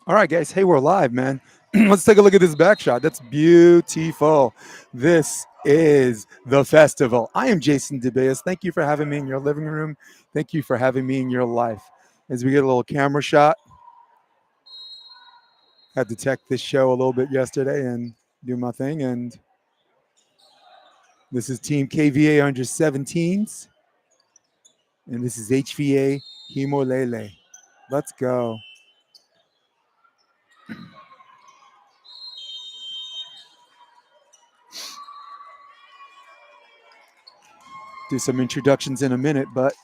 All right, guys. Hey, we're live, man. Let's take a look at this back shot. That's beautiful. This is the festival. I am Jason DeBeas. Thank you for having me in your living room. Thank you for having me in your life. As we get a little camera shot, had to tech this show a little bit yesterday and do my thing. And this is Team KVA under 17's, and this is HVA Hemolele. Let's go. Do some introductions in a minute, but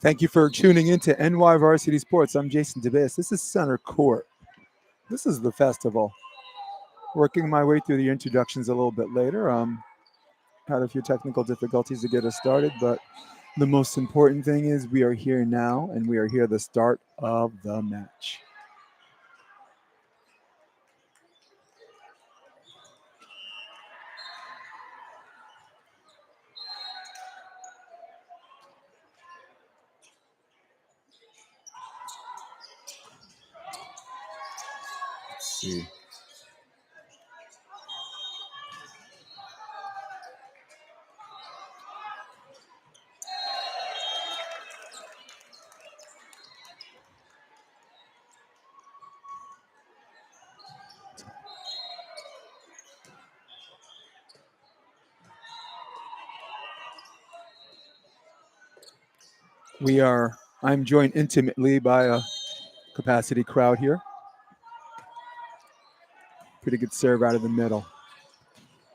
thank you for tuning in to NY Varsity Sports. I'm Jason DeBeas. This is Center Court. This is the festival. Working my way through the introductions a little bit later. Had a few technical difficulties to get us started, but the most important thing is we are here now, and we are here the start of the match. Let's see. I'm joined intimately by a capacity crowd here. Pretty good serve out of the middle.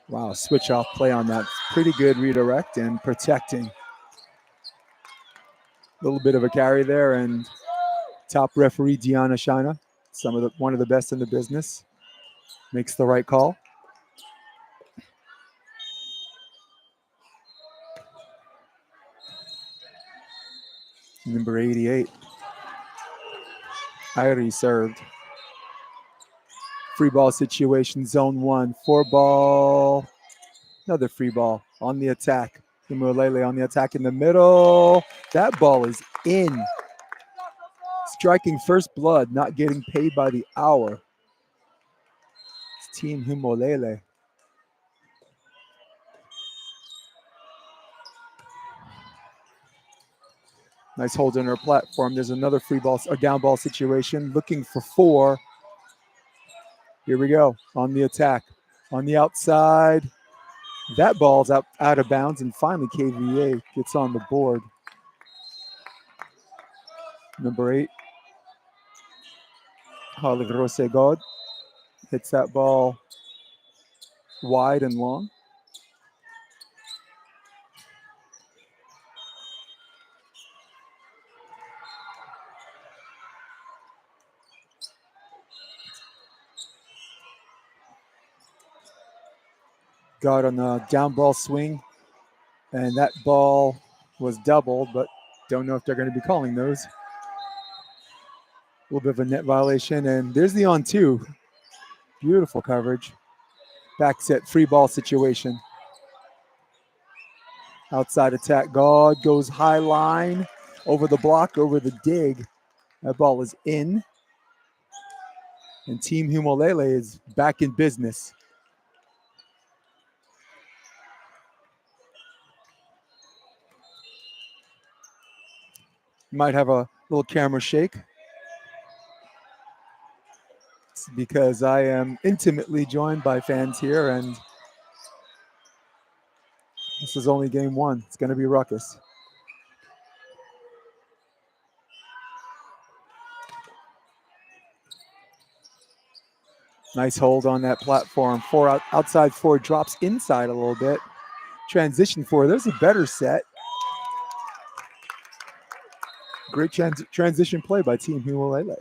Wow, switch off play on that. Pretty good redirect and protecting. A little bit of a carry there, and top referee Deanna Shina, one of the best in the business, makes the right call. Number 88. Irie served. Free ball situation, zone one. 4 ball. Another free ball on the attack. Hemolele on the attack in the middle. That ball is in. Striking first blood, not getting paid by the hour. It's Team Hemolele. Nice hold on her platform. There's another free ball, a down ball situation. Looking for 4. Here we go. On the attack. On the outside. That ball's out of bounds, and finally KVA gets on the board. Number 8. Haligrose God hits that ball wide and long. Got on the down ball swing, and that ball was doubled, but don't know if they're going to be calling those. A little bit of a net violation, and there's the on 2. Beautiful coverage. Back set free ball situation. Outside attack. God goes high line over the block, over the dig. That ball is in. And Team Hemolele is back in business. Might have a little camera shake. It's because I am intimately joined by fans here, and this is only game 1. It's going to be ruckus. Nice hold on that platform. Outside four, drops inside a little bit. Transition four. There's a better set. Great transition play by Team Hemolele.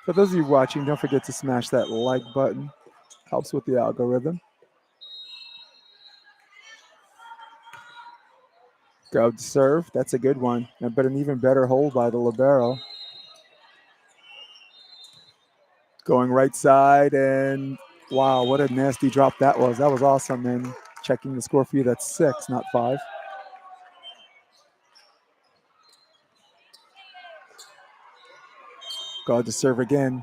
For those of you watching, don't forget to smash that like button. Helps with the algorithm. Go to serve. That's a good one. But an even better hold by the libero. Going right side, and wow, what a nasty drop that was. That was awesome. And checking the score for you, that's 6, not 5. Go to serve again.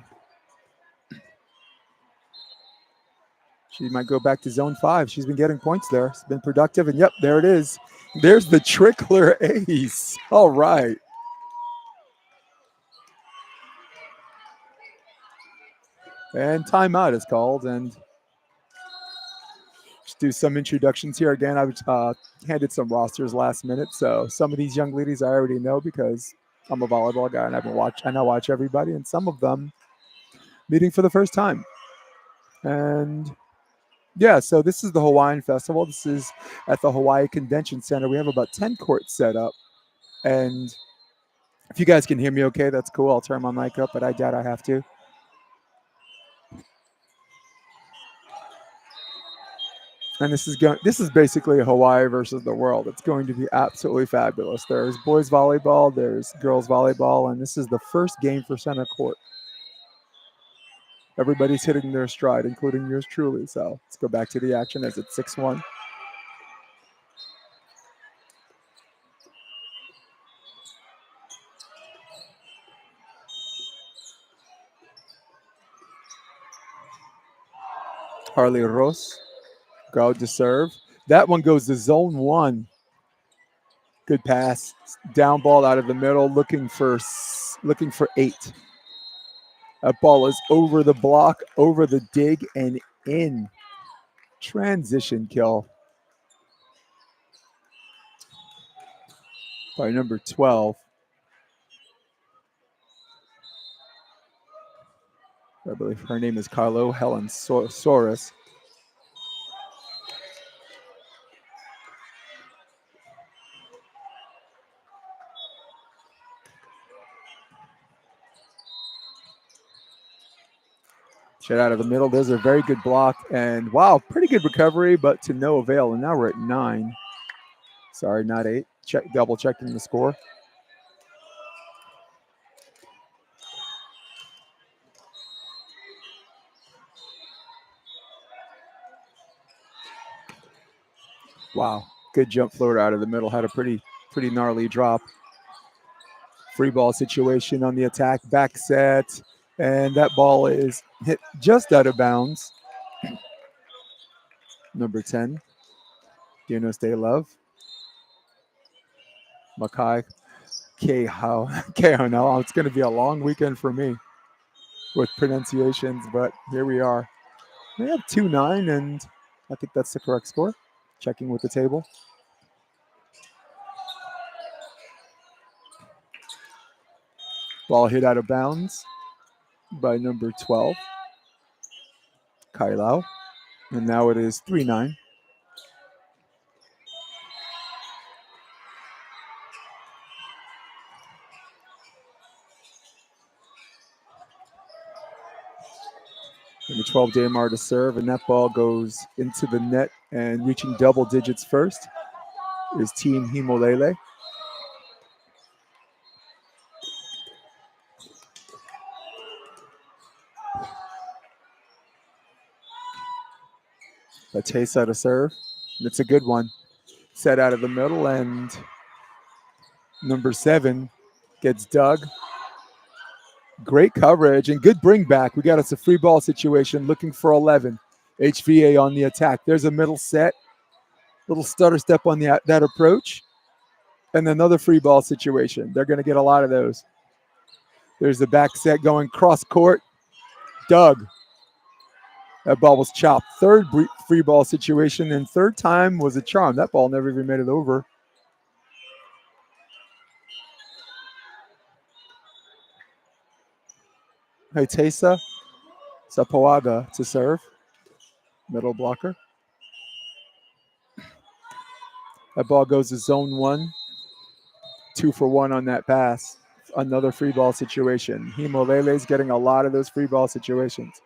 She might go back to zone 5. She's been getting points there. It's been productive, and yep, there it is. There's the trickler ace. All right. And timeout is called, and just do some introductions here. Again, I handed some rosters last minute, so some of these young ladies I already know because I'm a volleyball guy and I now watch everybody, and some of them meeting for the first time. And yeah, so this is the Hawaiian Festival. This is at the Hawaii Convention Center. We have about 10 courts set up, and if you guys can hear me okay, that's cool. I'll turn my mic up, but I doubt I have to. And this is basically Hawaii versus the world. It's going to be absolutely fabulous. There's boys volleyball, there's girls volleyball, and this is the first game for center court. Everybody's hitting their stride, including yours truly. So let's go back to the action as it's 6-1. Harley Ross, go to serve. That one goes to zone 1. Good pass. Down ball out of the middle, looking for 8. That ball is over the block, over the dig, and in. Transition kill by number 12. I believe her name is Carlo Helen Soros. Shot out of the middle. There's a very good block. And wow, pretty good recovery, but to no avail. And now we're at 9. Sorry, not 8. Double checking the score. Wow, good jump floater out of the middle. Had a pretty gnarly drop. Free ball situation on the attack. Back set. And that ball is hit just out of bounds. Number 10. Dinos De Love. Makai Kehono. It's going to be a long weekend for me with pronunciations, but here we are. They have 2-9, and I think that's the correct score. Checking with the table. Ball hit out of bounds by number 12, Kailao. And now it is 3-9. Number 12, Damar to serve, and that ball goes into the net, and reaching double digits first is Team Hemolele. Batesa to serve. It's a good one. Set out of the middle, and number 7 gets dug. Great coverage and good bring back. We got us a free ball situation looking for 11. HVA on the attack. There's a middle set. Little stutter step on that approach. And another free ball situation. They're going to get a lot of those. There's the back set going cross court. Dug. That ball was chopped. Third free ball situation, and third time was a charm. That ball never even made it over. Hetesa Sapoaga to serve. Middle blocker. That ball goes to zone 1. 2 for 1 on that pass. Another free ball situation. Hemolele is getting a lot of those free ball situations.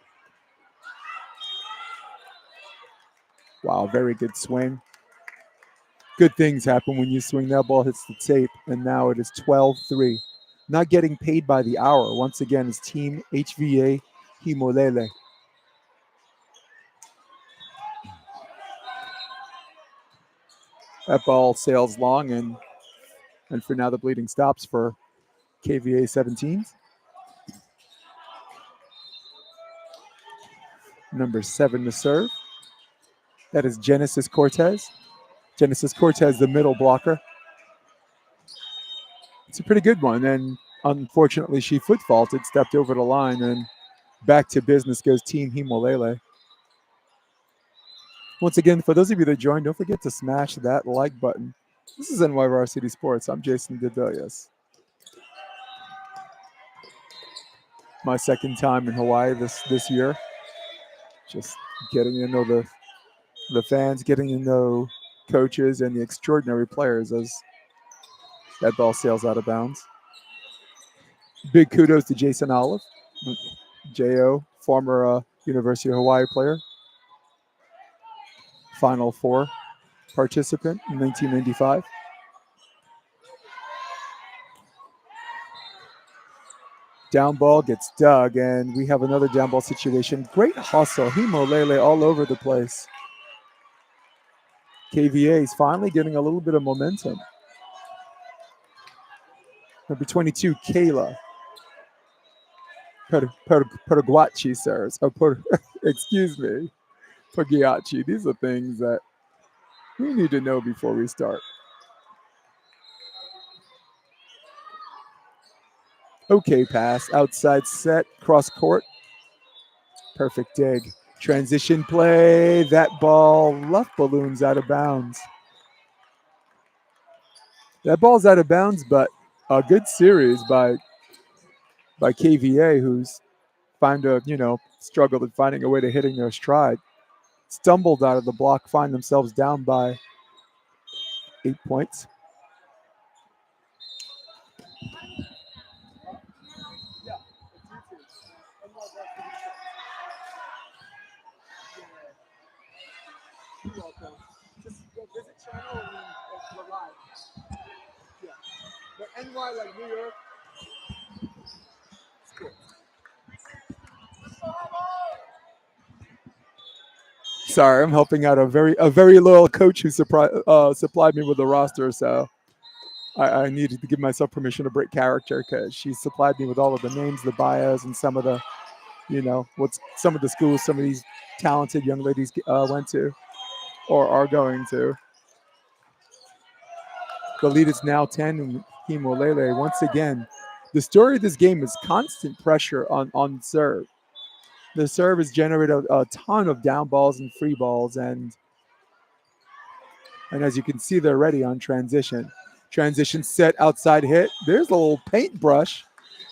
Wow, very good swing. Good things happen when you swing. That ball hits the tape, and now it is 12-3. Not getting paid by the hour. Once again, is Team HVA Hemolele. That ball sails long, and for now the bleeding stops for KVA 17's. Number 7 to serve. That is Genesis Cortez. Genesis Cortez, the middle blocker. It's a pretty good one, and unfortunately she foot faulted, stepped over the line, and back to business goes Team Hemolele. Once again, for those of you that joined, don't forget to smash that like button. This is NY Varsity Sports. I'm Jason DeDelius. My second time in Hawaii this year. Just getting to know the fans, getting to know coaches and the extraordinary players as that ball sails out of bounds. Big kudos to Jason Olive, J.O., former University of Hawaii player. Final Four participant in 1995. Down ball gets dug, and we have another down ball situation. Great hustle. Hemolele all over the place. KVA is finally getting a little bit of momentum. Number 22, Kayla. Perguachi serves. Excuse me. Pagiachi. These are things that we need to know before we start. Okay pass. Outside set. Cross court. Perfect dig. Transition play. That ball left balloons out of bounds. That ball's out of bounds, but a good series by KVA, who's struggled at finding a way to hitting their stride. Stumbled out of the block, find themselves down by 8 points. You're welcome. Just go visit channel and then we're live. Yeah. But NY like New York. It's cool. Sorry, I'm helping out a very loyal coach who supplied me with a roster, so I needed to give myself permission to break character because she supplied me with all of the names, the bios, and some of the, some of the schools some of these talented young ladies went to or are going to. The lead is now 10 in Hemolele. Once again, the story of this game is constant pressure on serve. The serve has generated a ton of down balls and free balls, and as you can see, they're ready on transition. Transition set, outside hit. There's a little paintbrush.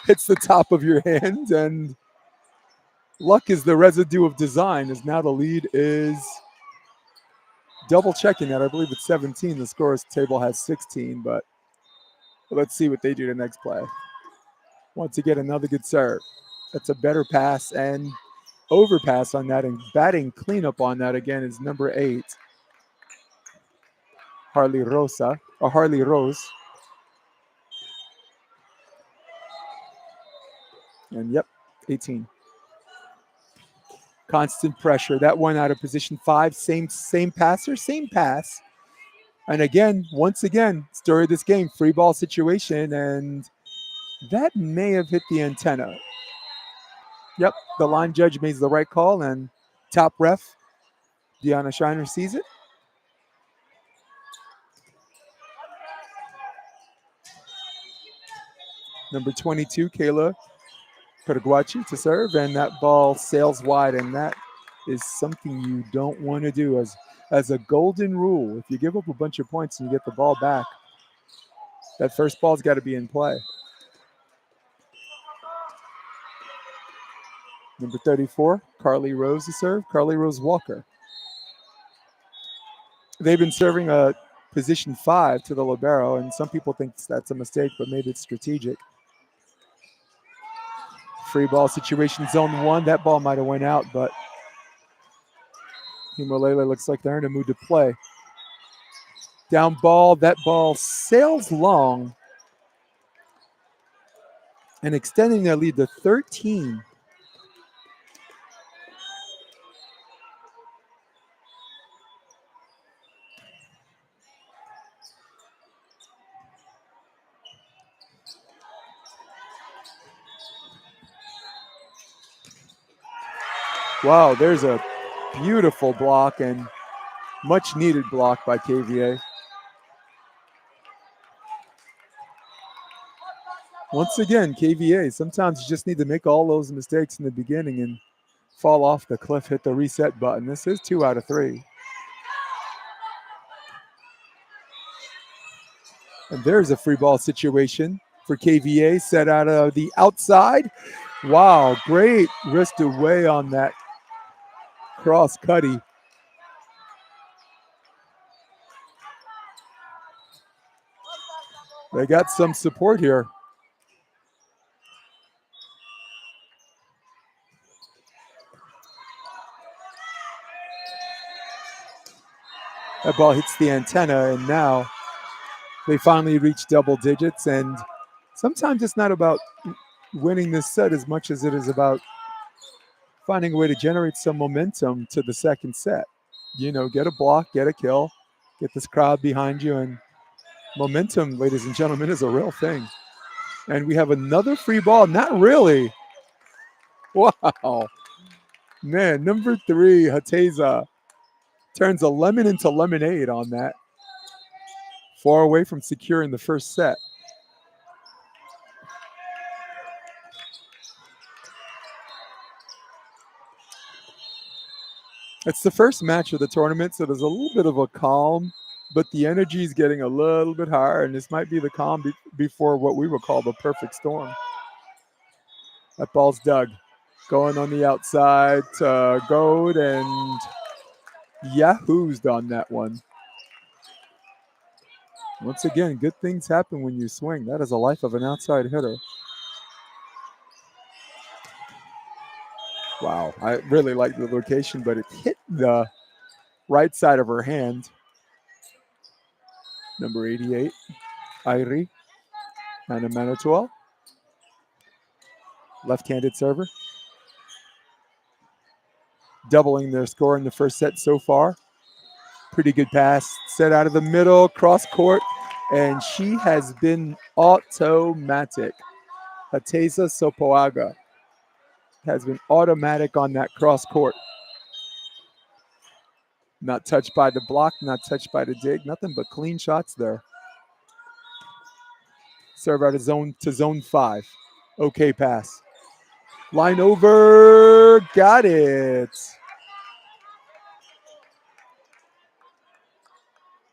Hits the top of your hand, and luck is the residue of design, as now the lead is double checking that. I believe it's 17. The scores table has 16, but let's see what they do the next play. Once again, another good serve. That's a better pass and overpass on that, and batting cleanup on that again is number 8. Harley Rose. And yep, 18. Constant pressure. That one out of position 5. Same passer, same pass. And again, once again, story of this game, free ball situation, and that may have hit the antenna. Yep, the line judge makes the right call, and top ref, Deanna Shiner, sees it. Number 22, Kayla Perguachi to serve, and that ball sails wide, and that is something you don't want to do as a golden rule. If you give up a bunch of points and you get the ball back, that first ball's got to be in play. Number 34, Carly Rose to serve. Carly Rose Walker. They've been serving a position 5 to the libero, and some people think that's a mistake, but maybe it's strategic. Free ball situation, zone 1. That ball might have went out, but Hemolele looks like they're in a mood to play. Down ball, that ball sails long and extending their lead to 13. Wow, there's a beautiful block and much needed block by KVA. Once again, KVA, sometimes you just need to make all those mistakes in the beginning and fall off the cliff, hit the reset button. This is 2 out of 3. And there's a free ball situation for KVA, set out of the outside. Wow, great wrist away on that cross cutty. They got some support here. That ball hits the antenna, and now they finally reach double digits. And sometimes it's not about winning this set as much as it is about finding a way to generate some momentum to the second set. You know, get a block, get a kill, get this crowd behind you. And momentum, ladies and gentlemen, is a real thing. And we have another free ball. Not really. Wow. Man, number 3, Hateza, turns a lemon into lemonade on that. Far away from securing the first set. It's the first match of the tournament, so there's a little bit of a calm, but the energy is getting a little bit higher, and this might be the calm before what we would call the perfect storm. That ball's dug. Going on the outside to Goad, and Yahoo's on that one. Once again, good things happen when you swing. That is a life of an outside hitter. Wow, I really like the location, but it hit the right side of her hand. Number 88, Airi Ana Manitoa. Left-handed server. Doubling their score in the first set so far. Pretty good pass, set out of the middle, cross court, and she has been automatic. Hateza Sopoaga has been automatic on that cross court. Not touched by the block, not touched by the dig, nothing but clean shots there. Serve out of zone to zone 5. Okay pass. Line over, got it.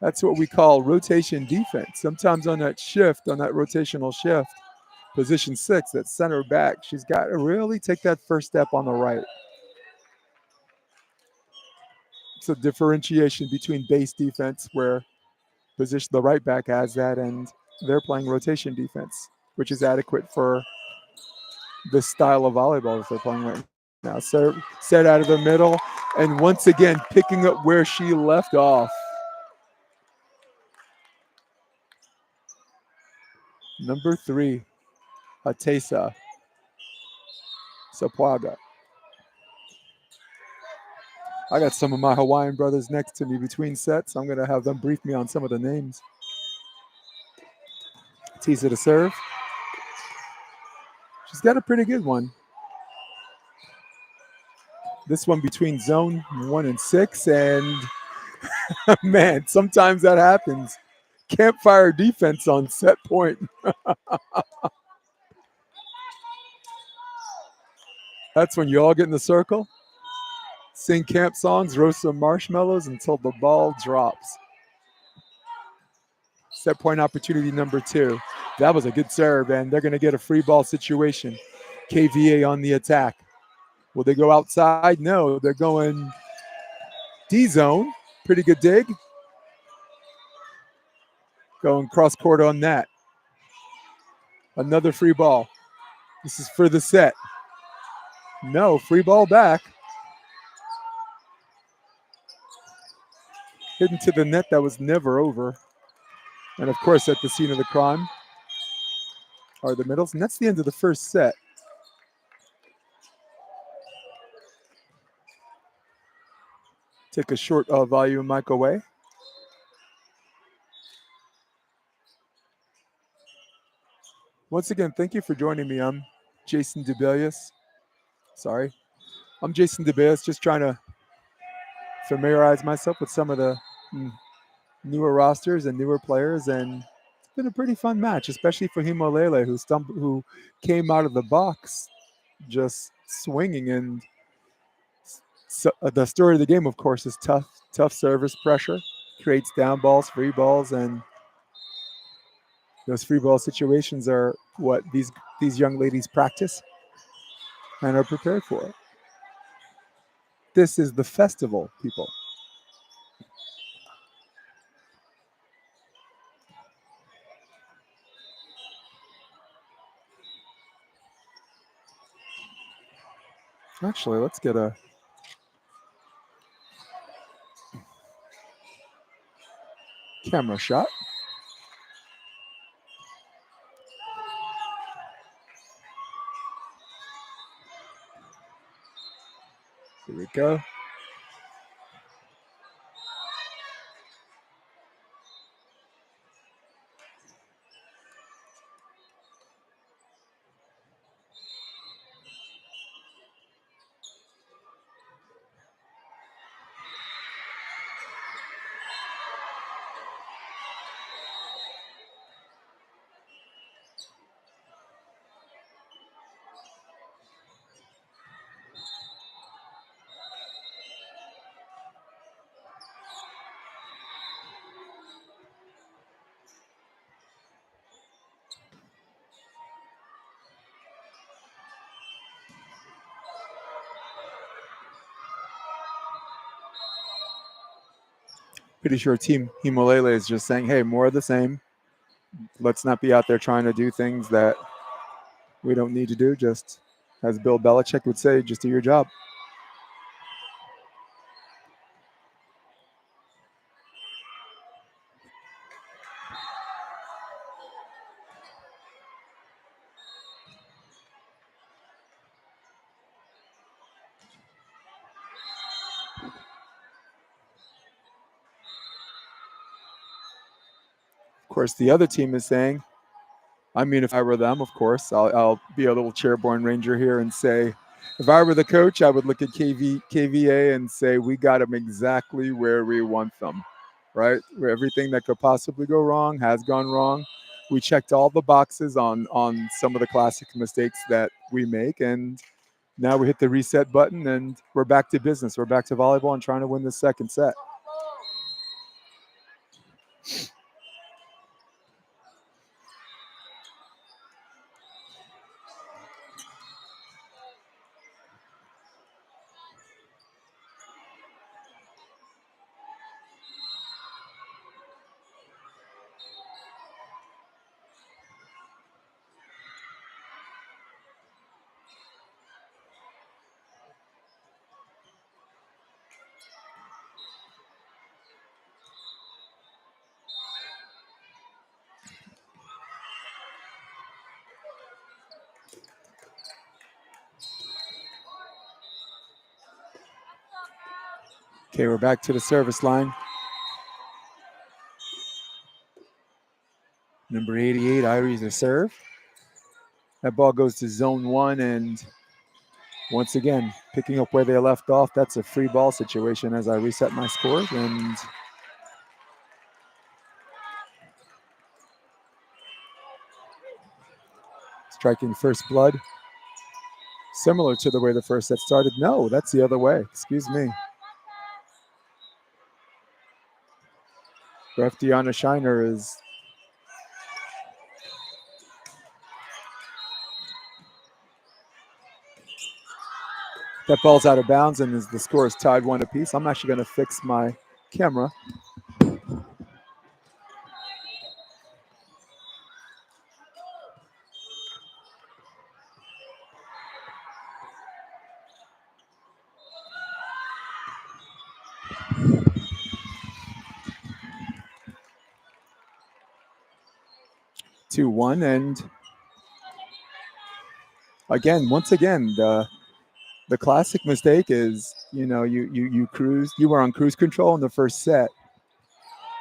That's what we call rotation defense. Sometimes on that shift, on that rotational shift, position 6, that center back, she's got to really take that first step on the right. It's a differentiation between base defense, where position the right back has that, and they're playing rotation defense, which is adequate for this style of volleyball that they're playing right now. So set out of the middle, and once again picking up where she left off. Number 3, Hateza Sopoaga. I got some of my Hawaiian brothers next to me between sets. I'm going to have them brief me on some of the names. Hateza to serve. She's got a pretty good one. This one between zone 1 and 6, and man, sometimes that happens. Campfire defense on set point. That's when you all get in the circle, sing camp songs, roast some marshmallows until the ball drops. Set point opportunity number 2. That was a good serve, and they're going to get a free ball situation. KVA on the attack. Will they go outside? No, they're going D zone. Pretty good dig. Going cross court on that. Another free ball. This is for the set. No, free ball back. Hit into the net that was never over. And of course, at the scene of the crime are the middles. And that's the end of the first set. Take a short volume mic away. Once again, thank you for joining me. I'm Jason DeBelius. Sorry. I'm Jason DeBelius, just trying to familiarize myself with some of the newer rosters and newer players. And it's been a pretty fun match, especially for Hemolele, who came out of the box just swinging. And so, the story of the game, of course, is tough service pressure, creates down balls, free balls, and those free ball situations are what these young ladies practice and are prepared for. This is the festival, people. Actually, let's get a camera shot. Here we go. Pretty sure Team Hemolele is just saying, hey, more of the same. Let's not be out there trying to do things that we don't need to do. Just, as Bill Belichick would say, just do your job. Of course, the other team is saying, I mean, if I were them, of course, I'll be a little chairborne ranger here and say, if I were the coach, I would look at KVA and say, we got them exactly where we want them, right? Where everything that could possibly go wrong has gone wrong. We checked all the boxes on some of the classic mistakes that we make, and now we hit the reset button and we're back to business. We're back to volleyball and trying to win the second set. Okay, we're back to the service line. Number 88, Iries to serve. That ball goes to zone 1, and once again, picking up where they left off, that's a free ball situation as I reset my scores. And striking first blood, similar to the way the first set started. No, that's the other way. Excuse me. Ref Deanna Shiner is That ball's out of bounds, and the score is tied 1 apiece. I'm actually going to fix my camera. Two one, and once again, the classic mistake is, you cruise. You were on cruise control in the first set,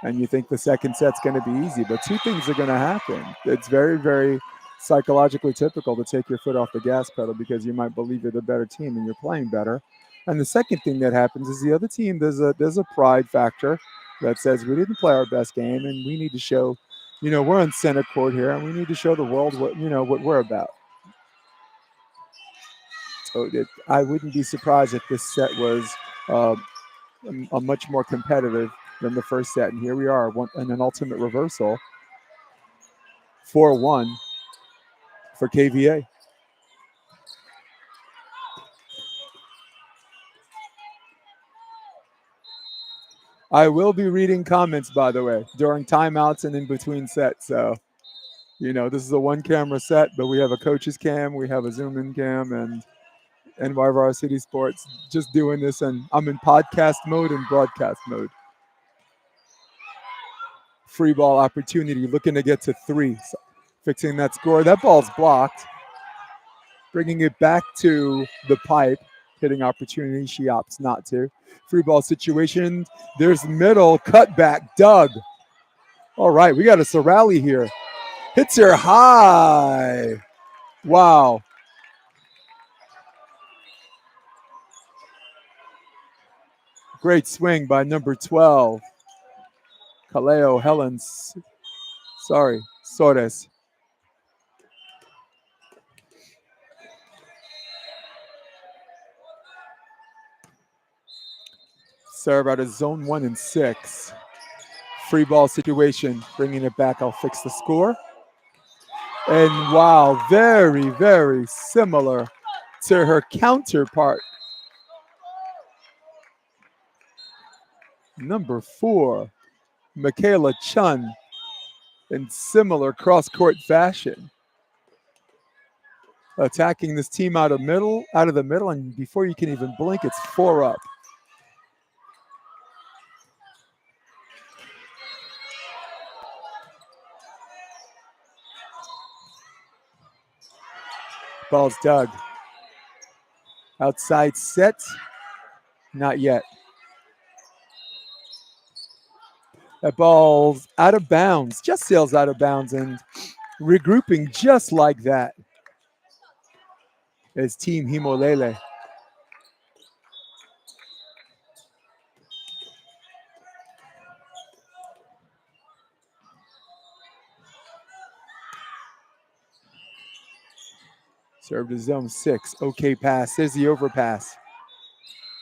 and you think the second set's going to be easy. But two things are going to happen. It's very, very psychologically typical to take your foot off the gas pedal because you might believe you're the better team and you're playing better. And the second thing that happens is the other team, there's a pride factor that says we didn't play our best game and we need to show, we're on center court here and we need to show the world what we're about. So I wouldn't be surprised if this set was a much more competitive than the first set. And here we are in an ultimate reversal. 4-1 for KVA. I will be reading comments, by the way, during timeouts and in between sets. So, this is a one-camera set, but we have a coach's cam, we have a Zoom-in cam, and NY Varsity Sports just doing this. And I'm in podcast mode and broadcast mode. Free ball opportunity, looking to get to 3. So fixing that score. That ball's blocked. Bringing it back to the pipe. Hitting opportunity. She opts not to. Free ball situation. There's middle. Cutback. Doug. All right. We got a rally here. Hits her high. Wow. Great swing by number 12. Kaleo Helens. Sores. Serve out of zone 1 and 6. Free ball situation. Bringing it back. I'll fix the score. And wow, very, very similar to her counterpart. Number 4, Michaela Chun, in similar cross-court fashion. Attacking this team out of the middle, and before you can even blink, it's 4 up. Ball's dug. Outside set, not yet. That ball's out of bounds, just sails out of bounds, and regrouping just like that is Team Hemolele. Serve to zone 6. Okay pass. There's the overpass.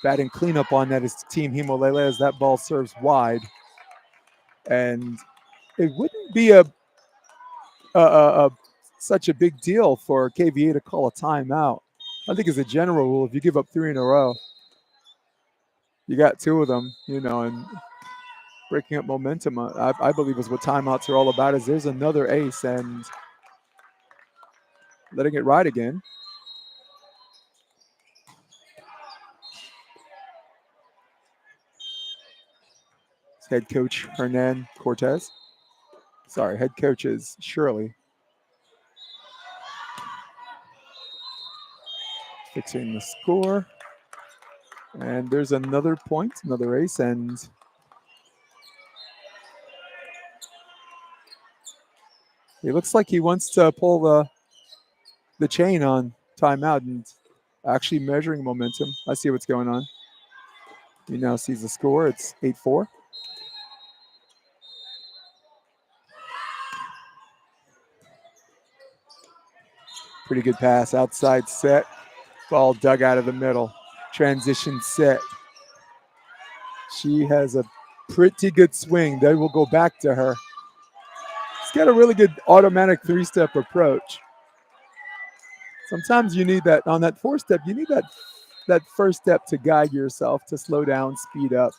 Batting cleanup on that is Team Hemolele as that ball serves wide. And it wouldn't be such a big deal for KVA to call a timeout. I think as a general rule, if you give up 3 in a row, you got 2 of them, and breaking up momentum, I believe is what timeouts are all about, is there's another ace and letting it ride again. Head coach Hernan Cortez. Sorry, head coach is Shirley. Fixing the score. And there's another point, another ace, and it looks like he wants to pull the chain on timeout and actually measuring momentum. I see what's going on. He now sees the score. It's 8-4. Pretty good pass, outside set. Ball dug out of the middle. Transition set. She has a pretty good swing. They will go back to her. She's got a really good automatic 3-step approach. Sometimes you need that on that 4-step. You need that that first step to guide yourself to slow down, speed up,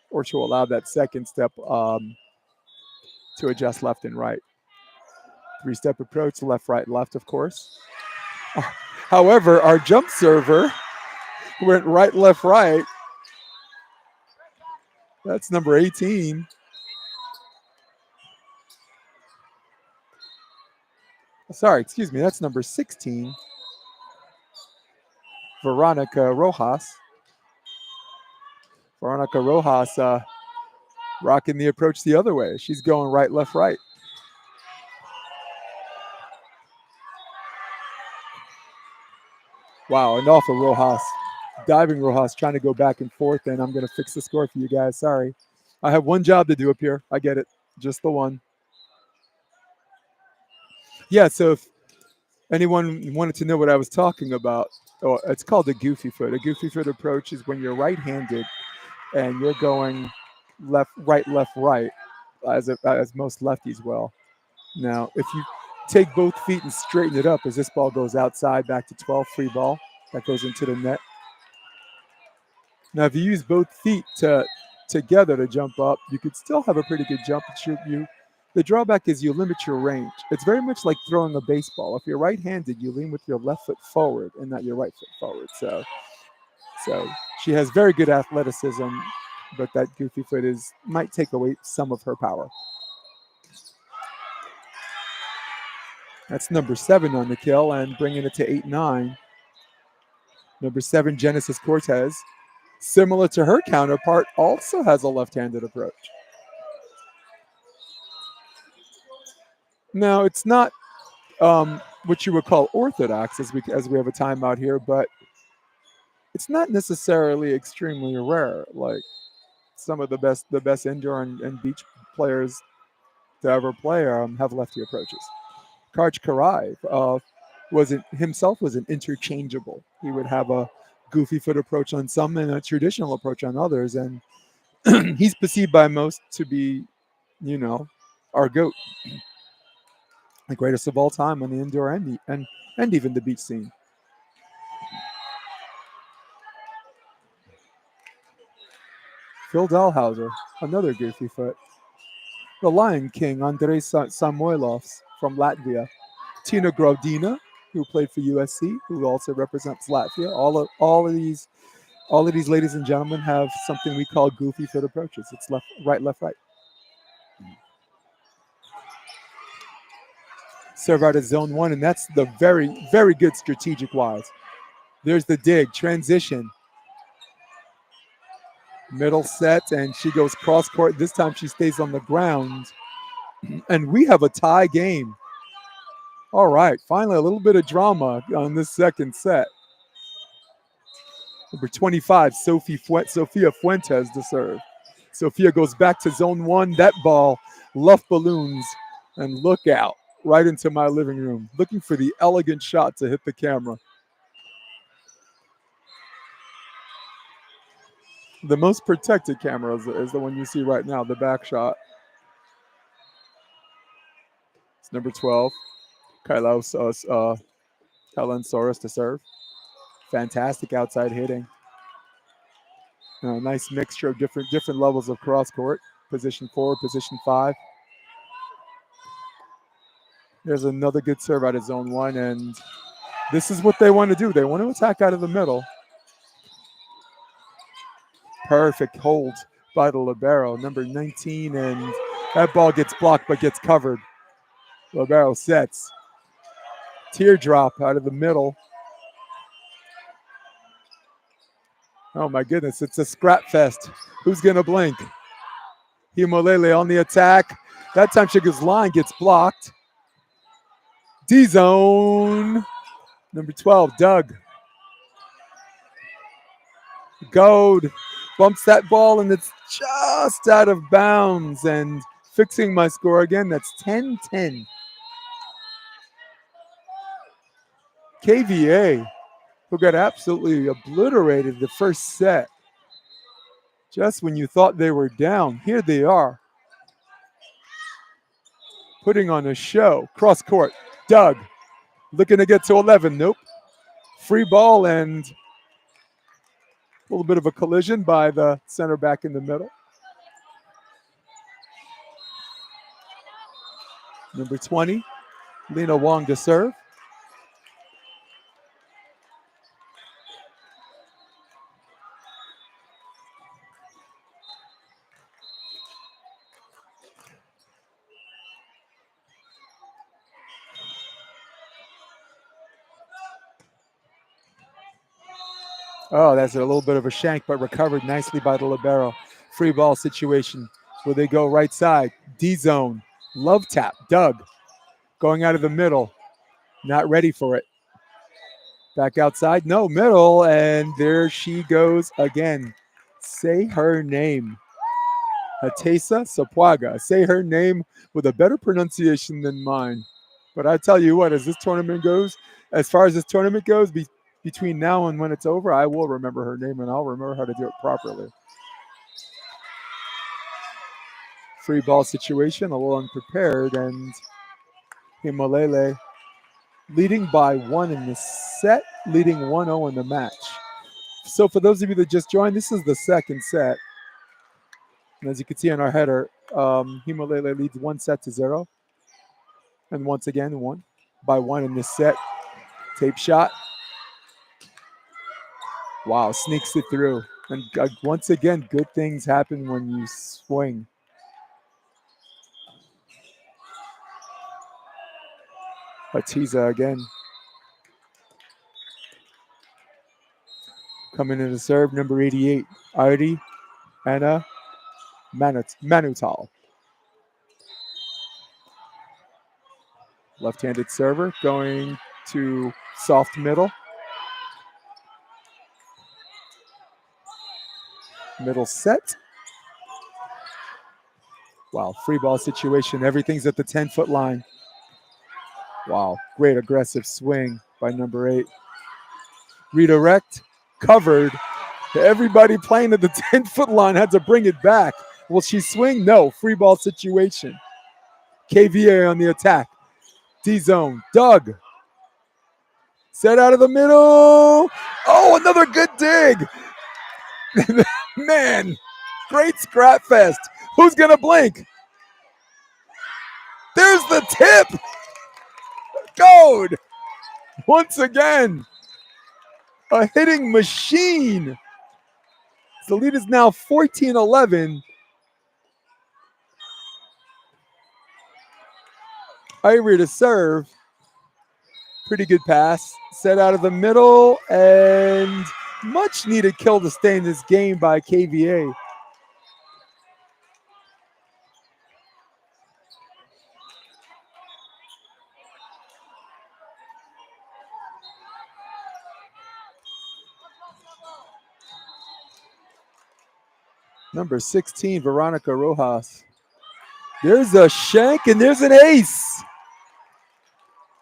or to allow that second step to adjust left and right. 3-step approach, left, right, left, of course. However, our jump server went right, left, right. That's number 18. Sorry, excuse me. That's number 16. Veronica Rojas. Veronica Rojas rocking the approach the other way. She's going right, left, right. Wow, and off of Rojas. Diving Rojas, trying to go back and forth, and I'm going to fix the score for you guys. Sorry. I have one job to do up here. I get it. Just the one. Yeah, so if anyone wanted to know what I was talking about, it's called a goofy foot. A goofy foot approach is when you're right-handed and you're going left, right, as most lefties will. Now, if you take both feet and straighten it up as this ball goes outside back to 12, free ball that goes into the net. Now, if you use both feet together to jump up, you could still have a pretty good jump. The drawback is you limit your range. It's very much like throwing a baseball. If you're right-handed, you lean with your left foot forward and not your right foot forward. So she has very good athleticism, but that goofy foot might take away some of her power. That's number 7 on the kill and bringing it to 8-9. Number 7, Genesis Cortez, similar to her counterpart, also has a left-handed approach. Now, it's not what you would call orthodox as we have a timeout here, but it's not necessarily extremely rare. Like some of the best indoor and beach players to ever play have lefty approaches. Karch Karaev was an interchangeable. He would have a goofy foot approach on some and a traditional approach on others, and he's perceived by most to be, our GOAT, the greatest of all time on the indoor and even the beach scene. Phil Dahlhauser, another goofy foot. The Lion King, Andrei Samoilovs from Latvia. Tina Graudina, who played for USC, who also represents Latvia. All of these ladies and gentlemen have something we call goofy foot approaches. It's left, right, left, right. Serve out of zone 1, and that's the very, very good strategic wise. There's the dig, transition. Middle set, and she goes cross court. This time she stays on the ground. And we have a tie game. All right, finally a little bit of drama on this second set. Number 25, Sophia Fuentes to serve. Sophia goes back to zone 1. That ball, luff balloons, and look out, right into my living room. Looking for the elegant shot to hit the camera. The most protected camera is the one you see right now, the back shot. It's number 12, Kailan Soros to serve. Fantastic outside hitting. Nice mixture of different levels of cross court. Position 4, position 5. There's another good serve out of zone 1, and this is what they want to do. They want to attack out of the middle. Perfect hold by the libero, number 19, and that ball gets blocked but gets covered. Libero sets. Teardrop out of the middle. Oh my goodness, it's a scrap fest. Who's going to blink? Hemolele on the attack. That time Sugar's line gets blocked. D-zone. Number 12, Doug. Goad bumps that ball, and it's just out of bounds. And fixing my score again, that's 10-10. KVA, who got absolutely obliterated the first set. Just when you thought they were down, here they are. Putting on a show. Cross court, Doug looking to get to 11. Nope. Free ball, and little bit of a collision by the center back in the middle. Number 20, Lena Wong to serve. Oh, that's a little bit of a shank, but recovered nicely by the libero. Free ball situation where they go right side. D-zone. Love tap. Doug going out of the middle. Not ready for it. Back outside. No, middle. And there she goes again. Say her name. Hatesa Sapwaga. Say her name with a better pronunciation than mine. But I tell you what, as far as this tournament goes, between now and when it's over, I will remember her name and I'll remember how to do it properly. Free ball situation, a little unprepared, and Hemolele leading by 1 in the set, leading 1-0 in the match. So for those of you that just joined, this is the second set. And as you can see on our header, Hemolele leads 1-0. And once again, won by 1 in this set. Tape shot. Wow, sneaks it through. And once again, good things happen when you swing. Atiza again. Coming in to serve, number 88, Arti Anna Manutal. Left-handed server going to soft middle. Middle set. Wow, free ball situation. Everything's at the 10-foot line. Wow, great aggressive swing by number 8. Redirect, covered. Everybody playing at the 10-foot line had to bring it back. Will she swing? No, free ball situation. KVA on the attack. D-zone, Doug. Set out of the middle. Oh, another good dig. Man, great scrap fest. Who's going to blink? There's the tip. Goad. Once again, a hitting machine. The lead is now 14-11. Ivory to serve. Pretty good pass. Set out of the middle, and much needed kill to stay in this game by KVA. Number 16, Veronica Rojas. There's a shank and there's an ace.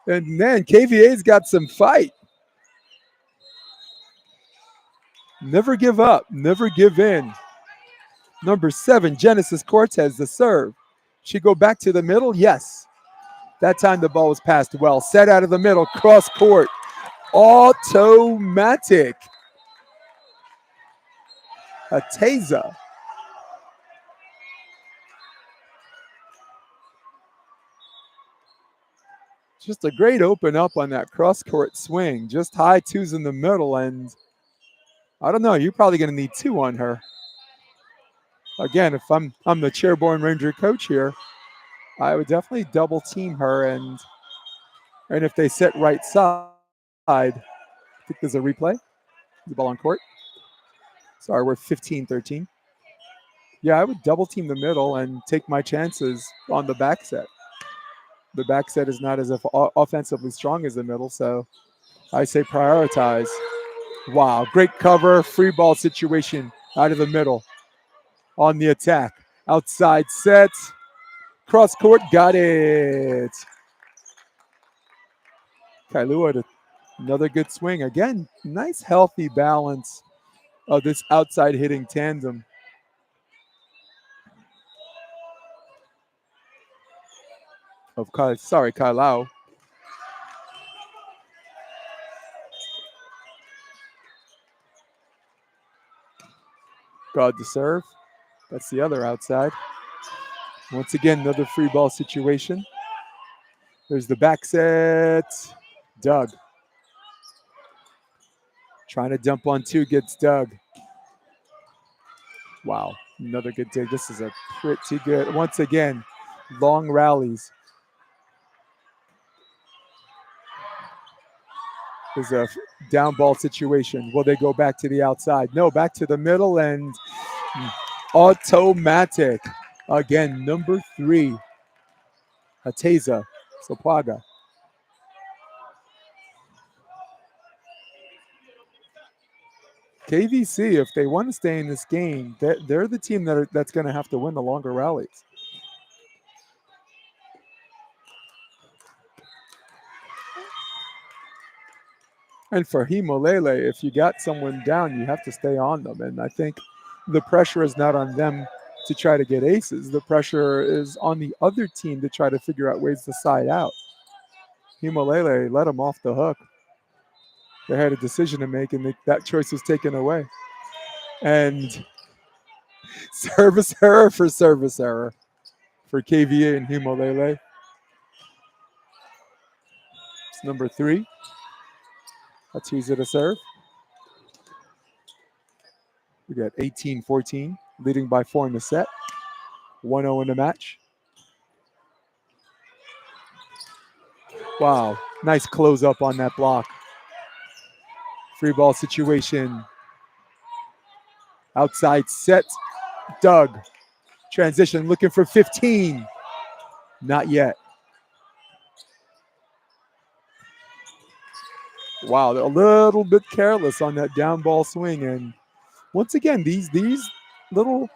And man, KVA's got some fight. Never give up, never give in. Number 7, Genesis Cortez, the serve. She go back to the middle? Yes. That time the ball was passed well. Set out of the middle, cross court. Automatic. Ateza. Just a great open up on that cross court swing. Just high twos in the middle, and I don't know, you're probably going to need 2 on her. Again, if I'm the Chairborne Ranger coach here, I would definitely double team her, and if they sit right side, I think there's a replay. The ball on court. Sorry, we're 15-13. Yeah, I would double team the middle and take my chances on the back set. The back set is not as offensively strong as the middle, so I say prioritize. Wow, great cover, free ball situation out of the middle. On the attack, outside set, cross court, got it. Kailua, another good swing. Again, nice healthy balance of this outside hitting tandem. Kailau. Guard to serve. That's the other outside. Once again, another free ball situation. There's the back set. Doug. Trying to dump on two, gets Doug. Wow, another good dig. This is a pretty good, once again, long rallies. There's a down ball situation. Will they go back to the outside? No, back to the middle and automatic. Again, number 3, Ateza Sopaga. KVC, if they want to stay in this game, they're the team that's going to have to win the longer rallies. And for Hemolele, if you got someone down, you have to stay on them. And I think the pressure is not on them to try to get aces. The pressure is on the other team to try to figure out ways to side out. Hemolele let them off the hook. They had a decision to make, and that choice was taken away. And service error for KVA and Hemolele. It's number 3. Let's use it to serve. We got 18-14, leading by 4 in the set. 1-0 in the match. Wow, nice close up on that block. Free ball situation. Outside set. Doug. Transition looking for 15. Not yet. Wow, a little bit careless on that down ball swing. And once again, these little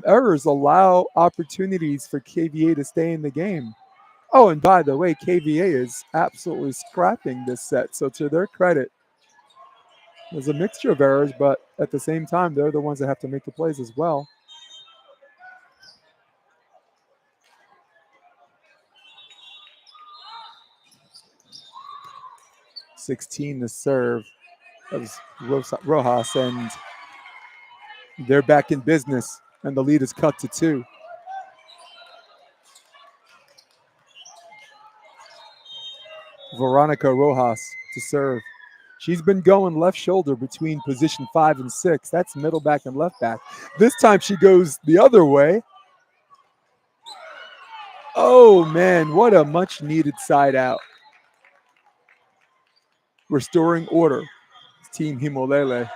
errors allow opportunities for KVA to stay in the game. Oh, and by the way, KVA is absolutely scrapping this set. So to their credit, there's a mixture of errors, but at the same time, they're the ones that have to make the plays as well. $16 to serve. That was Rojas, and they're back in business, and the lead is cut to 2. Veronica Rojas to serve. She's been going left shoulder between position 5 and 6. That's middle back and left back. This time she goes the other way. Oh, man, what a much-needed side out. Restoring order. Team Hemolele.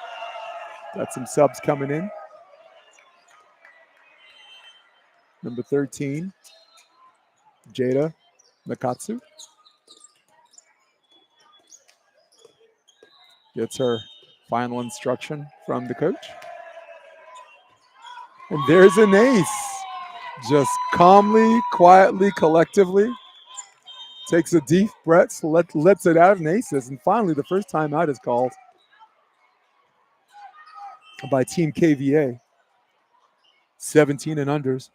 Got some subs coming in. Number 13, Jada Nakatsu. Gets her final instruction from the coach. And there's an ace. Just calmly, quietly, collectively. Takes a deep breath, lets it out and aces. And finally, the first time out is called by Team KVA. 17 and unders.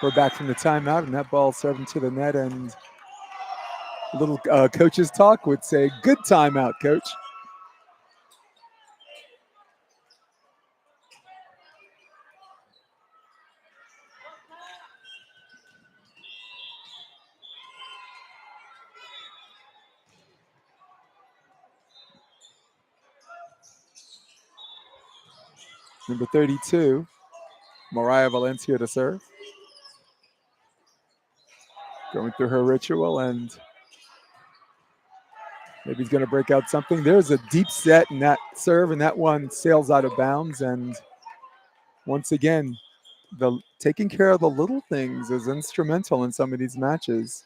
We're back from the timeout, and that ball served into the net. And a little coach's talk would say, good timeout, coach. Number 32, Mariah Valencia to serve. Going through her ritual, and maybe he's going to break out something. There's a deep set in that serve, and that one sails out of bounds. And once again, Taking care of the little things is instrumental in some of these matches,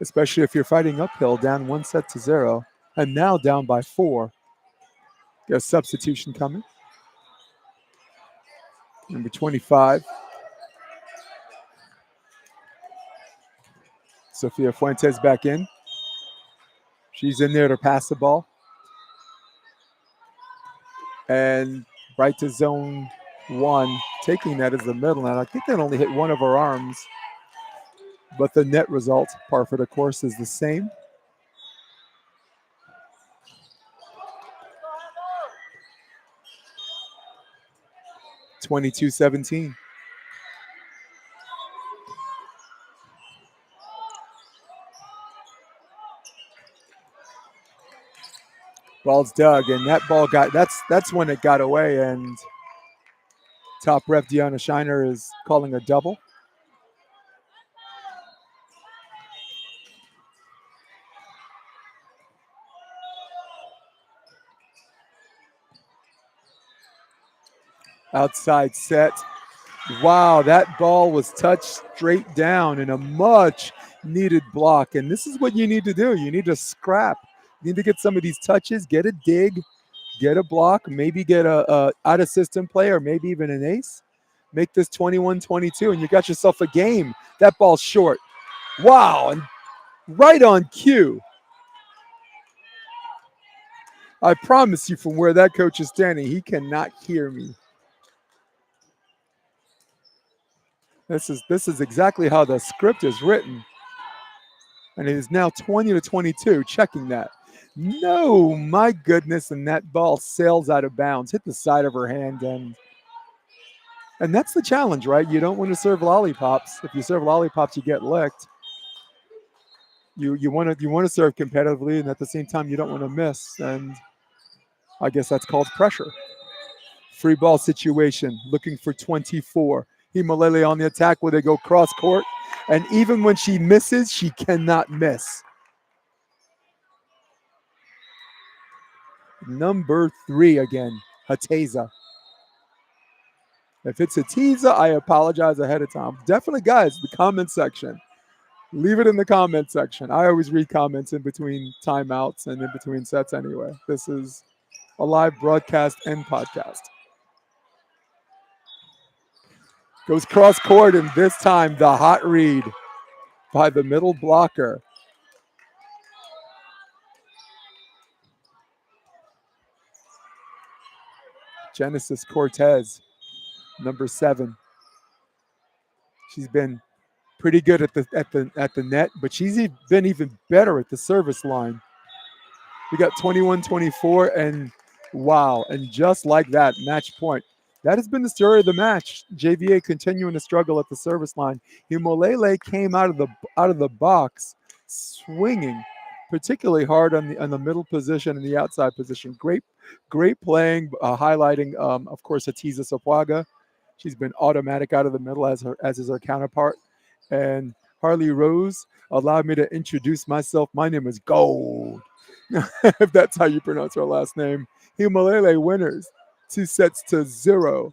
especially if you're fighting uphill, down 1-0, and now down by 4. Got a substitution coming. Number 25. Sofia Fuentes back in. She's in there to pass the ball. And right to zone 1, taking that as the middle. And I think that only hit one of her arms. But the net result, par for the course, is the same. (22-17). Ball's dug, and that ball that's when it got away, and top ref Deanna Shiner is calling a double. Outside set. Wow, that ball was touched straight down in a much needed block. And this is what you need to do. You need to scrap. You need to get some of these touches, get a dig, get a block, maybe get a out of system play, or maybe even an ace. Make this 21-22, and you got yourself a game. That ball's short. Wow, and right on cue. I promise you, from where that coach is standing, he cannot hear me. This is exactly how the script is written. And it is now 20-22, checking that. No, my goodness, and that ball sails out of bounds, hit the side of her hand, and that's the challenge, right? You don't want to serve lollipops. If you serve lollipops, you get licked. You want to serve competitively, and at the same time, you don't want to miss. And I guess that's called pressure. Free ball situation, looking for 24. Hemolele on the attack where they go cross court. And even when she misses, she cannot miss. Number 3 again, Hateza. If it's Hateza, I apologize ahead of time. Definitely, guys, the comment section. Leave it in the comment section. I always read comments in between timeouts and in between sets anyway. This is a live broadcast and podcast. Goes cross court, and this time the hot read by the middle blocker. Genesis Cortez, number 7. She's been pretty good at the net, but she's been even better at the service line. We got 21-24, and wow, and just like that, match point. That has been the story of the match. JVA continuing to struggle at the service line. Hemolele came out of the box swinging particularly hard on the middle position and the outside position. Great playing, highlighting, of course, Hateza Sopuaga. She's been automatic out of the middle as is her counterpart. And Harley Rose allowed me to introduce myself. My name is Gold, if that's how you pronounce her last name. Hemolele winners 2-0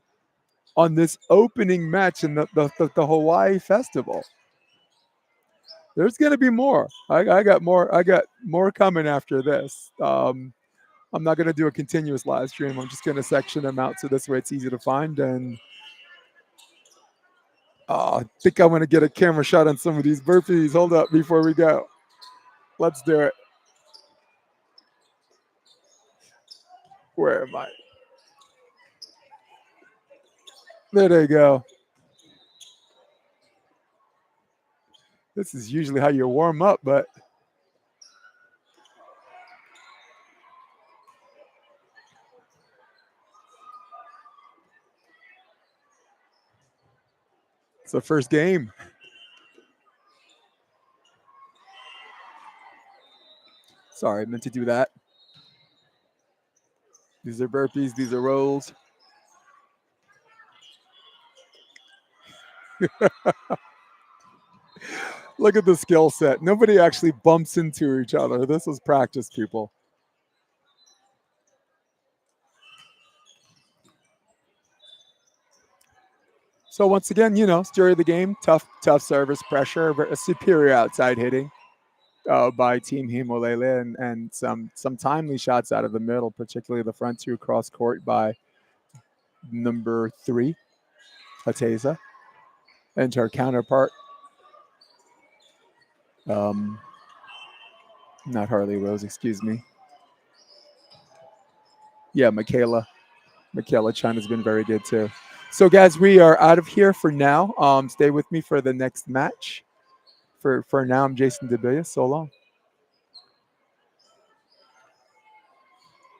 on this opening match in the Hawaii Festival. There's going to be more. I got more coming after this. I'm not going to do a continuous live stream. I'm just going to section them out so this way it's easy to find. And I think I want to get a camera shot on some of these burpees. Hold up before we go. Let's do it. Where am I? There they go. This is usually how you warm up, but it's the first game. Sorry, I meant to do that. These are burpees. These are rolls. Look at the skill set. Nobody actually bumps into each other. This is practice, people. So once again, story of the game, tough service pressure, a superior outside hitting by Team Hemolele, and some timely shots out of the middle, particularly the front two cross court by number 3, Hateza, and her counterpart, not Harley Rose, excuse me. Yeah, Michaela Chun has been very good too. So guys, we are out of here for now. Stay with me for the next match. For now, I'm Jason DeBilla. So long.